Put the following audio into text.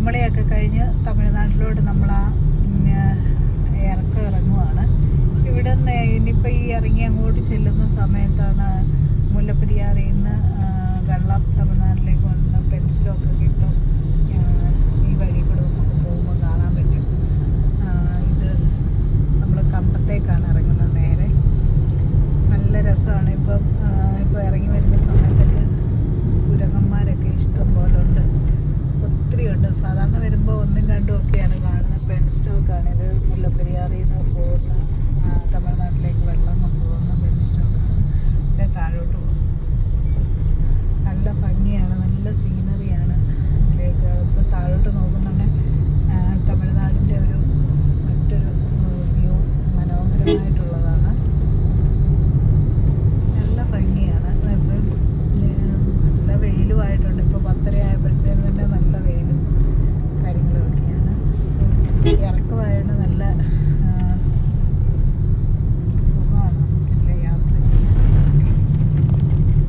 കുമളിയൊക്കെ കഴിഞ്ഞ് തമിഴ്നാട്ടിലോട്ട് നമ്മൾ ഇറങ്ങുവാണ്. ഇവിടെ നിന്ന് ഇനിയിപ്പോൾ ഈ ഇറങ്ങി അങ്ങോട്ട് ചെല്ലുന്ന സമയത്താണ് മുല്ലപ്പെരിയാറിൽ നിന്ന് വെള്ളം തമിഴ്നാട്ടിലേക്ക് വന്ന് പെൻസിലൊക്കെ കിട്ടും. ഈ വഴി കൂടെ നമുക്ക് പോകുമ്പോൾ കാണാൻ പറ്റും. ഇത് നമ്മൾ കമ്പത്തേക്കാണ് ഇറങ്ങുന്നത്. നേരെ നല്ല രസമാണ്. ഇപ്പോൾ ഇറങ്ങി വരുന്ന സമയത്തൊക്കെ കുരങ്ങന്മാരൊക്കെ ഇഷ്ടം പോലെ ഉണ്ട്, ഒത്തിരി ഉണ്ട്. സാധാരണ വരുമ്പോൾ ഒന്നും രണ്ടും ഒക്കെയാണ് കാണുന്നത്. പെൻസ്റ്റോക്കാണ് ഇത്. മുല്ലപ്പെരിയാറിൽ നിന്ന് പോകുന്ന തമിഴ്നാട്ടിലേക്ക് വെള്ളം കൊണ്ടുപോകുന്ന പെൻസ്റ്റോക്കാണ്. ഇതിൻ്റെ താഴോട്ട് പോകും. നല്ല ഭംഗിയാണ്, നല്ല സീനറിയാണ് ഇതിലേക്ക്. ഇപ്പോൾ താഴോട്ട് നോക്കുന്നുണ്ടെങ്കിൽ തമിഴ്നാടിൻ്റെ മറ്റൊരു വ്യൂ മനോഹരമായിട്ടുള്ളതാണ്. നല്ല ഭംഗിയാണ്. ഇപ്പം നല്ല വെയിലുമായിട്ടുണ്ട്. ഇപ്പോൾ 10:30 ആയപ്പോഴത്തേനും തന്നെ നല്ല വെയിലും കാര്യങ്ങളും ഒക്കെയാണ്. ഇറക്കമായതുകൊണ്ട് നല്ല